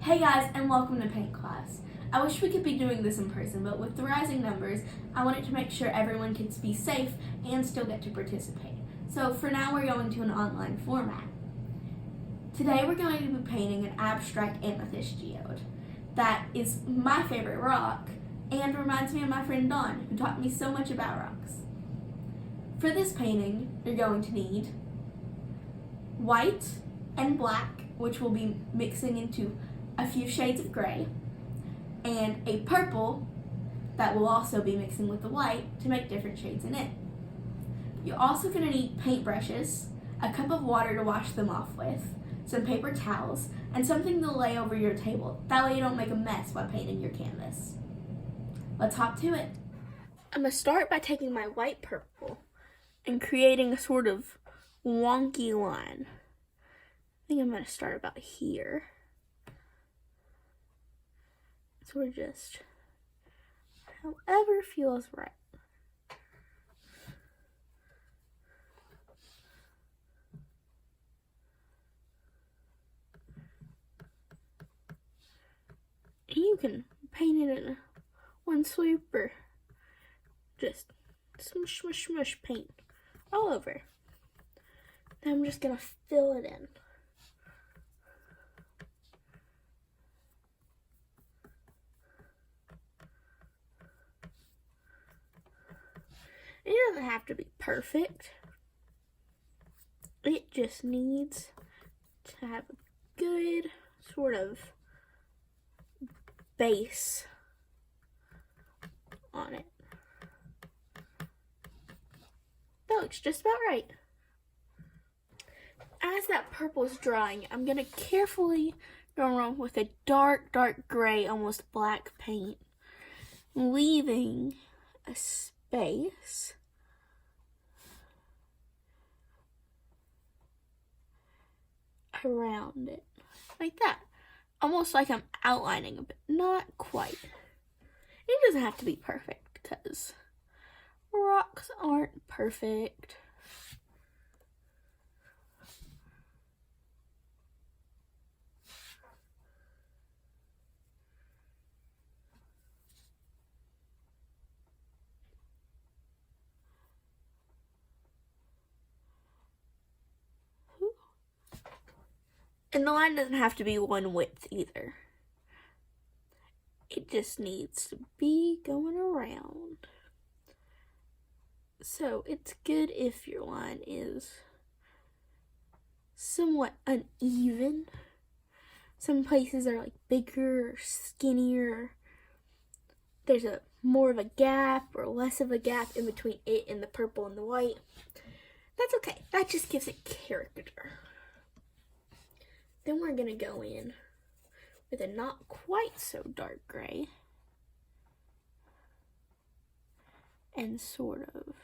Hey guys, and welcome to paint class. I wish we could be doing this in person, but with the rising numbers, I wanted to make sure everyone could be safe and still get to participate. So for now, we're going to an online format. Today we're going to be painting an abstract amethyst geode. That is my favorite rock and reminds me of my friend Dawn, who taught me so much about rocks. For this painting, you're going to need white and black, which we'll be mixing into a few shades of gray, and a purple that will also be mixing with the white to make different shades in it. You're also going to need paintbrushes, a cup of water to wash them off with, some paper towels, and something to lay over your table. That way you don't make a mess while painting your canvas. Let's hop to it. I'm going to start by taking my white purple and creating a sort of wonky line. I think I'm going to start about here. Sort of just however feels right. You can paint it in one swoop or just smush, smush, smush paint all over. Then I'm just going to fill it in. It doesn't have to be perfect. It just needs to have a good sort of base on it. That looks just about right. As that purple is drying, I'm going to carefully go around with a dark, dark gray, almost black paint, leaving a space around it, like that. Almost like I'm outlining a bit, not quite. It doesn't have to be perfect because rocks aren't perfect. And the line doesn't have to be one width either. It just needs to be going around. So it's good if your line is somewhat uneven. Some places are like bigger or skinnier. There's more of a gap or less of a gap in between it and the purple and the white. That's okay. That just gives it character. Then we're going to go in with a not quite so dark gray and sort of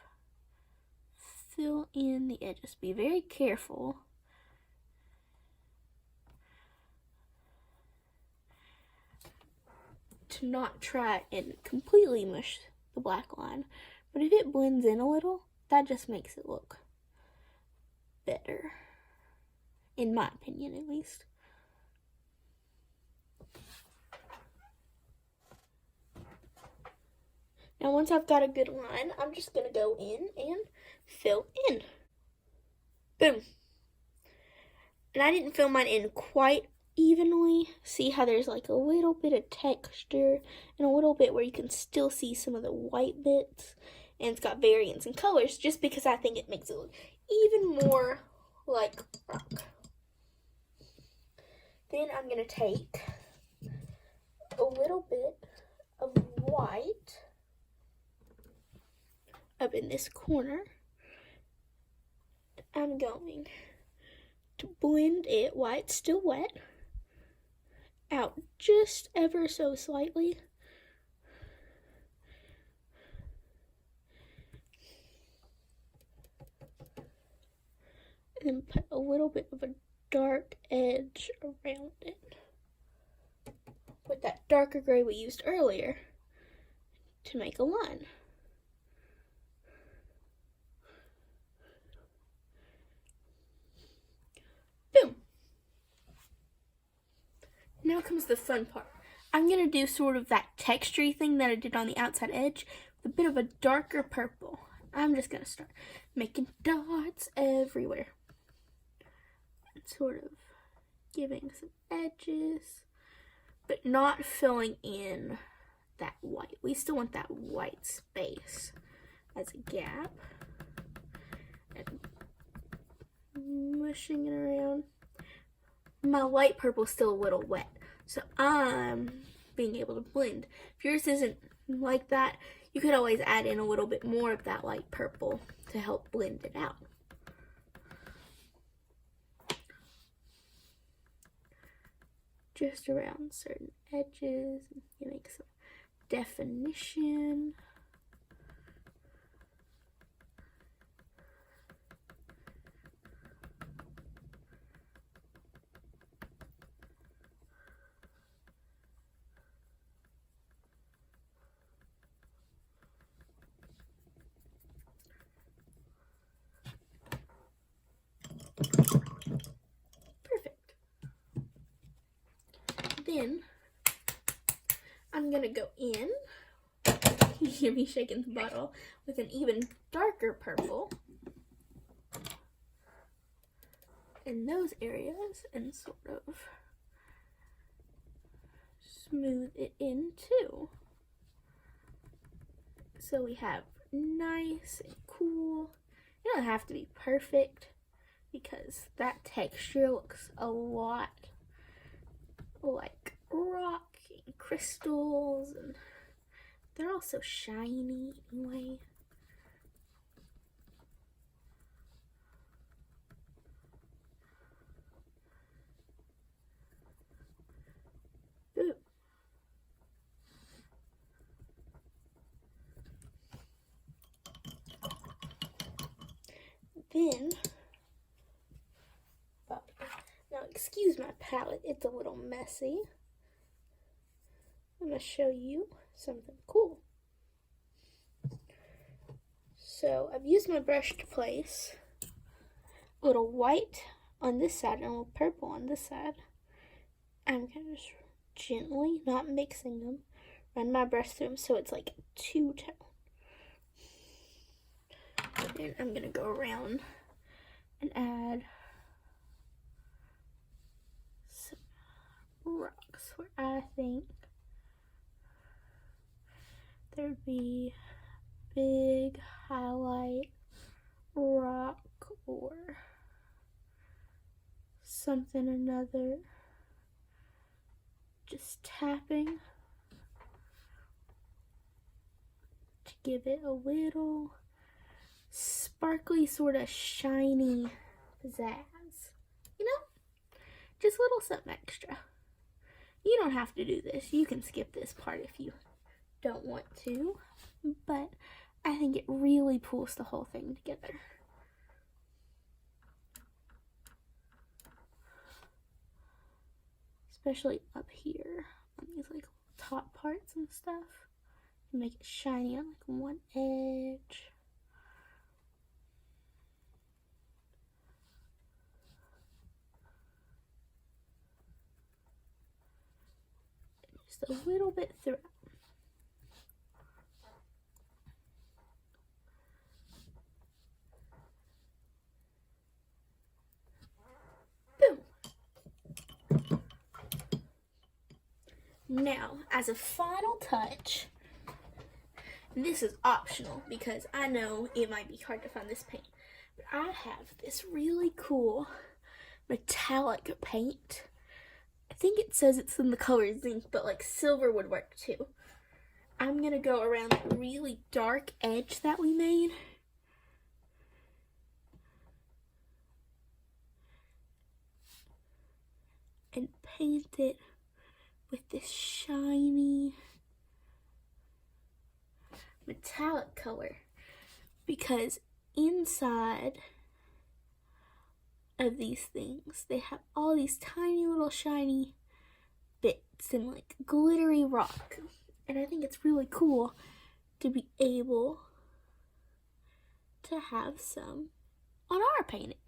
fill in the edges. Be very careful to not try and completely mush the black line, but if it blends in a little, that just makes it look better. In my opinion, at least. Now, once I've got a good line, I'm just going to go in and fill in. Boom. And I didn't fill mine in quite evenly. See how there's like a little bit of texture and a little bit where you can still see some of the white bits. And it's got variance in colors just because I think it makes it look even more like rock. Then I'm going to take a little bit of white up in this corner. I'm going to blend it while it's still wet out just ever so slightly. And then put a little bit of a dark edge around it with that darker gray we used earlier to make a line. Boom. Now now comes the fun part. I'm going to do sort of that texture-y thing that I did on the outside edge with a bit of a darker purple. I'm just going to start making dots everywhere. And sort of giving some edges, but not filling in that white. We still want that white space as a gap. And mushing it around. My light purple is still a little wet, so I'm being able to blend. If yours isn't like that, you could always add in a little bit more of that light purple to help blend it out. Just around certain edges, you make some definition. Perfect. Then I'm gonna go in, you hear me shaking the bottle, with an even darker purple in those areas and sort of smooth it in too. So we have nice and cool. It doesn't have to be perfect because that texture looks a lot like rock and crystals, and they're all so shiny anyway. Ooh. Then, now excuse my palette, it's a little messy. I'm going to show you something cool. So I've used my brush to place a little white on this side and a little purple on this side. I'm going to just gently, not mixing them, run my brush through them so it's like a two-tone. Then I'm going to go around and add some rocks where I think there'd be big highlight rock or something another. Just tapping to give it a little sparkly, sort of shiny pizzazz. You know? Just a little something extra. You don't have to do this. You can skip this part if you don't want to. But I think it really pulls the whole thing together. Especially up here on these like top parts and stuff. You make it shiny on like one edge. Just a little bit throughout. Boom. Now, as a final touch, and this is optional because I know it might be hard to find this paint, but I have this really cool metallic paint. I think it says it's in the color zinc, but like silver would work too. I'm gonna go around the really dark edge that we made. And paint it with this shiny metallic color, because inside of these things they have all these tiny little shiny bits and like glittery rock, and I think it's really cool to be able to have some on our painting.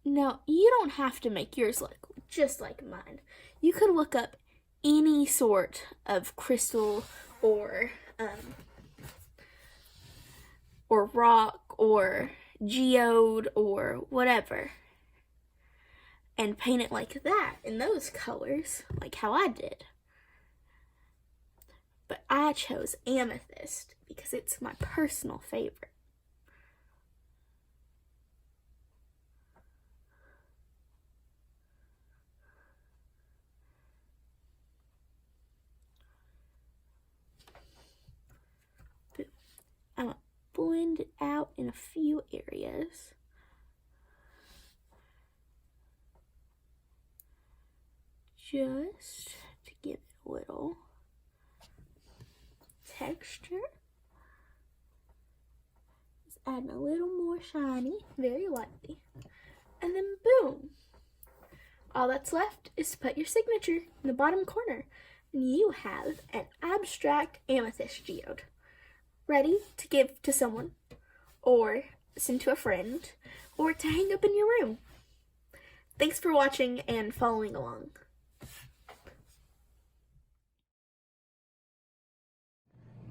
Now, you don't have to make yours look just like mine. You could look up any sort of crystal or rock or geode or whatever and paint it like that in those colors, like how I did. But I chose amethyst because it's my personal favorite. I'm going to blend it out in a few areas. Just to give it a little texture. Just adding a little more shiny, very lightly. And then boom! All that's left is to put your signature in the bottom corner. And you have an abstract amethyst geode, ready to give to someone, or send to a friend, or to hang up in your room. Thanks for watching and following along.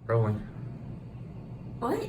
Rolling. What?